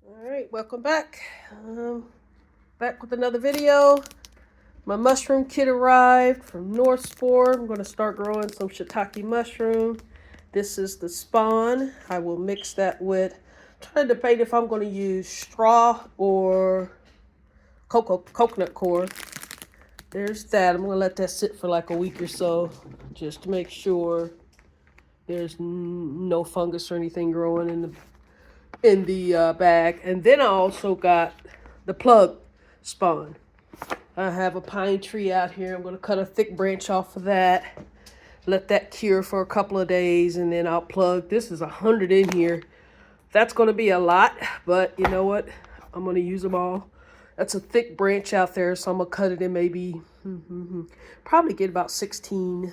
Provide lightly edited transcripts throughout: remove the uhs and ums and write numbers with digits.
All right, welcome back. Back with another video. My mushroom kit arrived from North Spore. I'm going to start growing some shiitake mushroom. This is the spawn. I will mix that with. Trying to debate if I'm going to use straw or coconut coir. There's that. I'm going to let that sit for like a week or so, just to make sure there's no fungus or anything growing in the bag. And then I also got the plug spawn. I have a pine tree out here. I'm going to cut a thick branch off of that. Let that cure for a couple of days, and then I'll plug. This is 100 in here. That's going to be a lot, but you know what? I'm going to use them all. That's a thick branch out there, so I'm going to cut it in maybe, probably get about 16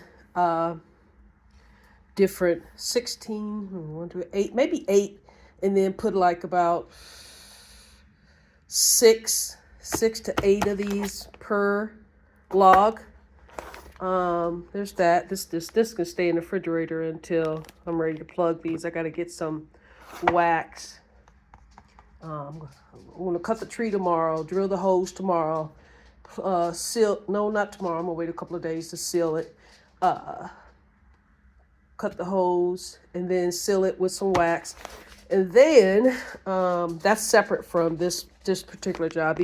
different, 16, 1, 2, 8, maybe 8, and then put like about six to 8 of these per log. There's that. This can stay in the refrigerator until I'm ready to plug these. I got to get some wax. I'm gonna cut the tree tomorrow, drill the holes tomorrow, seal. No, not tomorrow. I'm gonna wait a couple of days to seal it. Cut the hose and then seal it with some wax. And then that's separate from this particular job.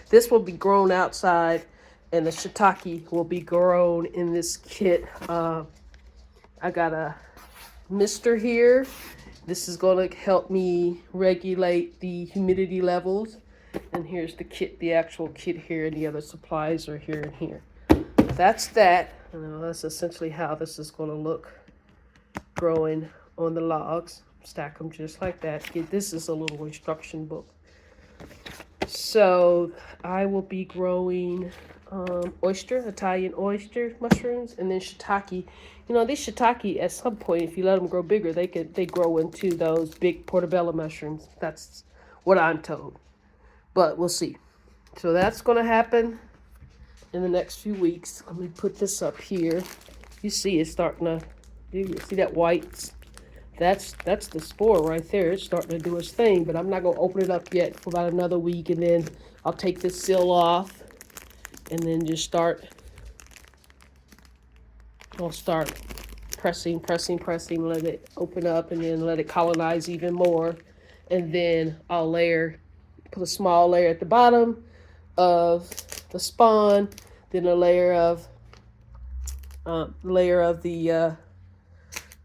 This will be grown outside, and the shiitake will be grown in this kit. I got a mister here. This is going to help me regulate the humidity levels. And here's the kit, the actual kit here, and the other supplies are here and here. That's that. That's essentially how this is going to look growing on the logs. Stack them just like that. This is a little instruction book. So I will be growing Italian oyster mushrooms, and then shiitake. You know, these shiitake at some point, if you let them grow bigger, they grow into those big portobello mushrooms. That's what I'm told, but we'll see. So that's going to happen in the next few weeks. Let me put this up here. You see it's starting to. You see that white? That's the spore right there. It's starting to do its thing, but I'm not going to open it up yet for about another week, and then I'll take this seal off and then just I'll start pressing, let it open up, and then let it colonize even more. And then I'll put a small layer at the bottom of the spawn, then a layer of the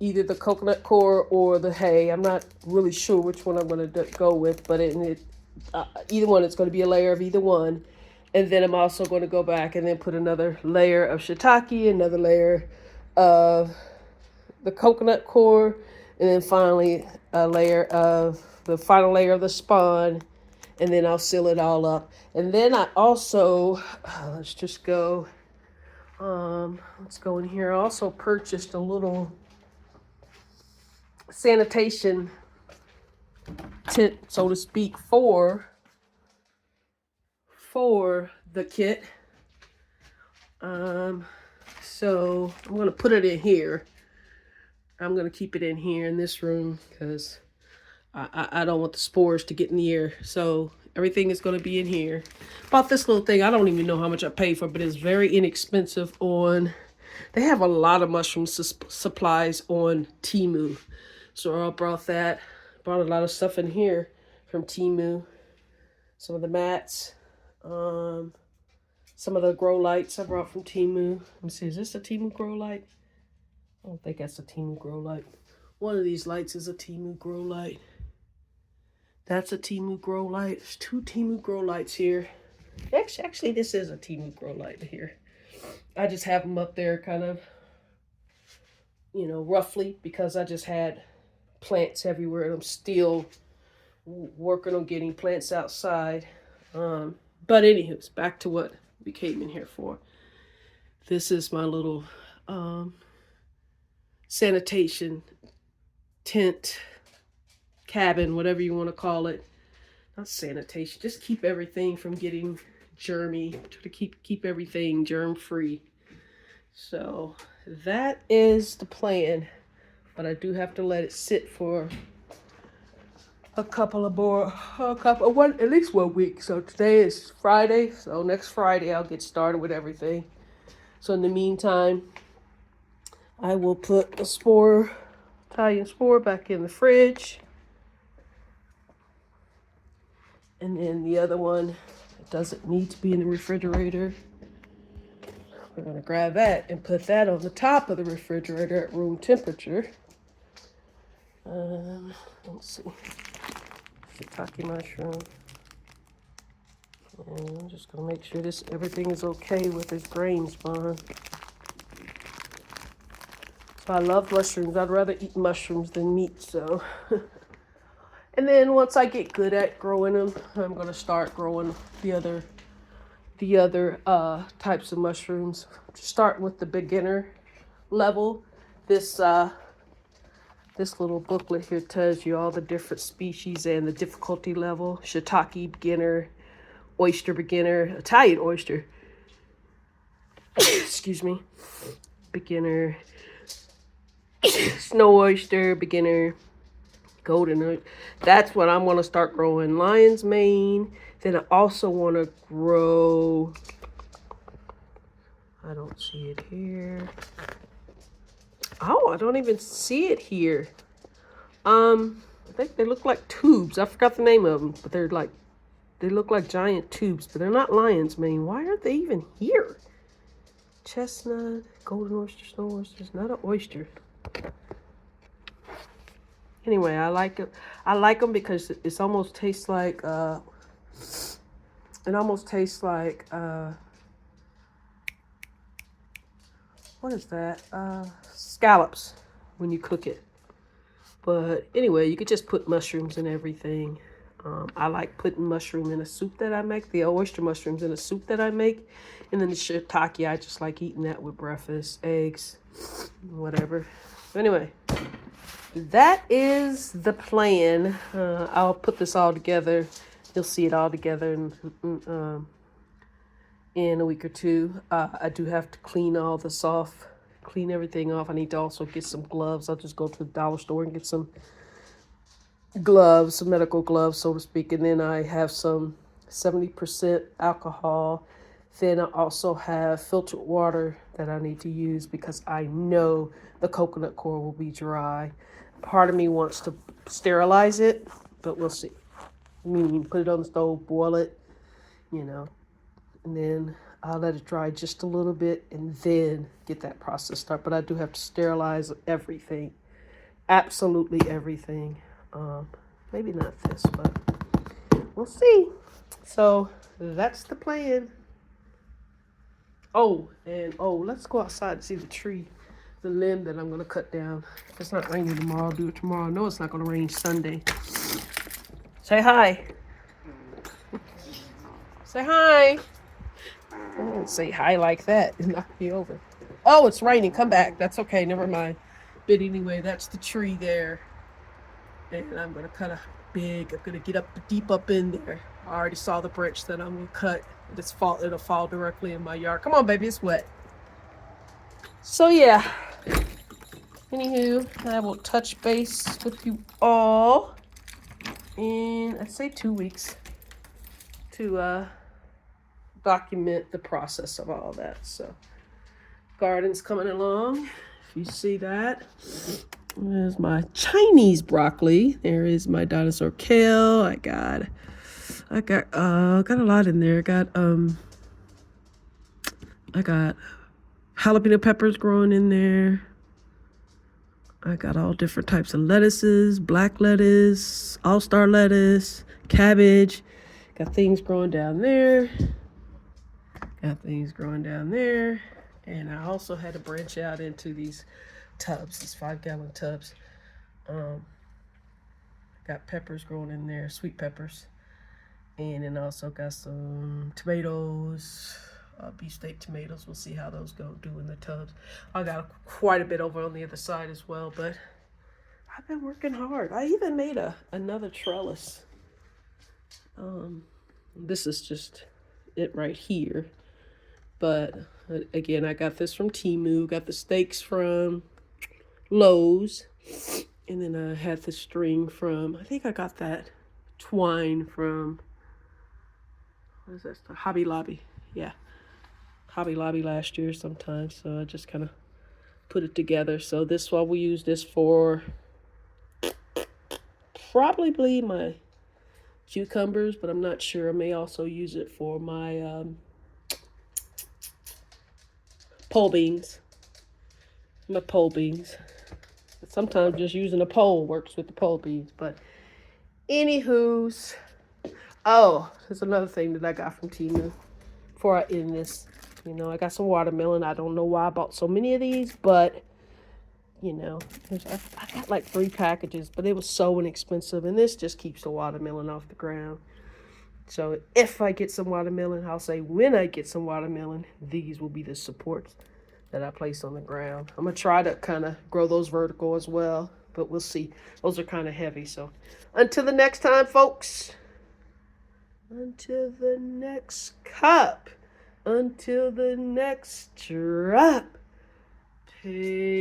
either the coconut coir or the hay. I'm not really sure which one I'm going to go with, but either one, it's going to be a layer of either one. And then I'm also going to go back and then put another layer of shiitake, another layer of the coconut coir, and then finally the final layer of the spawn, and then I'll seal it all up. And then I also, let's go in here. I also purchased a little sanitation tent, so to speak, for the kit. So I'm going to put it in here. I'm going to keep it in here in this room because I don't want the spores to get in the air. So everything is going to be in here. Bought this little thing. I don't even know how much I paid for, but it's very inexpensive they have a lot of mushroom supplies on Temu. So I brought that. Brought a lot of stuff in here from Temu. Some of the mats. Some of the grow lights I brought from Temu. Let me see, is this a Temu grow light? I don't think that's a Temu grow light. One of these lights is a Temu grow light. That's a Temu grow light. There's 2 Temu grow lights here. Actually, this is a Temu grow light here. I just have them up there kind of, roughly, because I just had plants everywhere, and I'm still working on getting plants outside. But anywho, back to what we came in here for. This is my little sanitation tent, cabin, whatever you want to call it. Not sanitation, just keep everything from getting germy, to keep everything germ free. So that is the plan, but I do have to let it sit for at least 1 week. So today is Friday. So next Friday I'll get started with everything. So in the meantime, I will put the Italian spore back in the fridge. And then the other one, it doesn't need to be in the refrigerator. We're going to grab that and put that on the top of the refrigerator at room temperature. Let's see. Shiitake mushroom. And I'm just going to make sure everything is okay with this grain spawn. So I love mushrooms. I'd rather eat mushrooms than meat, so. And then once I get good at growing them, I'm going to start growing the other types of mushrooms. Starting with the beginner level. This little booklet here tells you all the different species and the difficulty level. Shiitake beginner, oyster beginner, Italian oyster. Excuse me. Beginner, snow oyster, beginner, golden oyster. That's what I'm going to start growing. Lion's mane. Then I also want to grow, I don't see it here. Oh, I don't even see it here. I think they look like tubes. I forgot the name of them, but they look like giant tubes, but they're not lion's mane. Why aren't they even here? Chestnut, golden oyster, snow oysters, not an oyster. Anyway, I like it. I like them because it almost tastes like what is that? Scallops when you cook it. But anyway, you could just put mushrooms in everything. I like putting mushroom in a soup that I make, the oyster mushrooms in a soup that I make. And then the shiitake, I just like eating that with breakfast, eggs, whatever. Anyway, that is the plan. I'll put this all together. You'll see it all together in a week or two. I do have to clean everything off. I need to also get some gloves. I'll just go to the dollar store and get some gloves, some medical gloves, so to speak. And then I have some 70% alcohol. Then I also have filtered water that I need to use because I know the coconut coir will be dry. Part of me wants to sterilize it, but we'll see. I mean, put it on the stove, boil it, and then I'll let it dry just a little bit and then get that process started. But I do have to sterilize everything, absolutely everything. Maybe not this, but we'll see. So that's the plan. Let's go outside and see the tree, the limb that I'm going to cut down. If it's not raining tomorrow, I'll do it tomorrow. I know it's not going to rain Sunday. Say hi. Say hi. I didn't say hi like that. It knocked me over. Oh, it's raining. Come back. That's okay. Never mind. But anyway, that's the tree there. And I'm going to cut I'm going to get deep up in there. I already saw the branch that I'm going to cut. It'll fall directly in my yard. Come on, baby. It's wet. So, yeah. Anywho, I will touch base with you all in, I'd say 2 weeks to document the process of all that. So, garden's coming along. If you see that. There's my Chinese broccoli. There is my dinosaur kale. I got a lot in there. I got jalapeno peppers growing in there. I got all different types of lettuces, black lettuce, all-star lettuce, cabbage. Got things growing down there. And I also had to branch out into these tubs, these 5-gallon tubs. Got peppers growing in there, sweet peppers. And then also got some tomatoes, beefsteak tomatoes. We'll see how those do in the tubs. I got quite a bit over on the other side as well, but I've been working hard. I even made another trellis. This is just it right here. But again, I got this from Temu. Got the steaks from Lowe's. And then I had the string from, I think I got that twine from, what is that? Hobby Lobby. Yeah. Hobby Lobby last year sometime. So I just kind of put it together. So this one, we use this for probably my cucumbers, but I'm not sure. I may also use it for my pole beans. My pole beans. Sometimes just using a pole works with the pole beans. But anywho's, oh, there's another thing that I got from Temu before I end this. You know, I got some watermelon. I don't know why I bought so many of these, but you know, I got like 3 packages, but it was so inexpensive, and this just keeps the watermelon off the ground. So if I get some watermelon, I'll say when I get some watermelon, these will be the supports that I place on the ground. I'm going to try to kind of grow those vertical as well, but we'll see. Those are kind of heavy. So until the next time, folks, until the next cup, until the next drop, peace.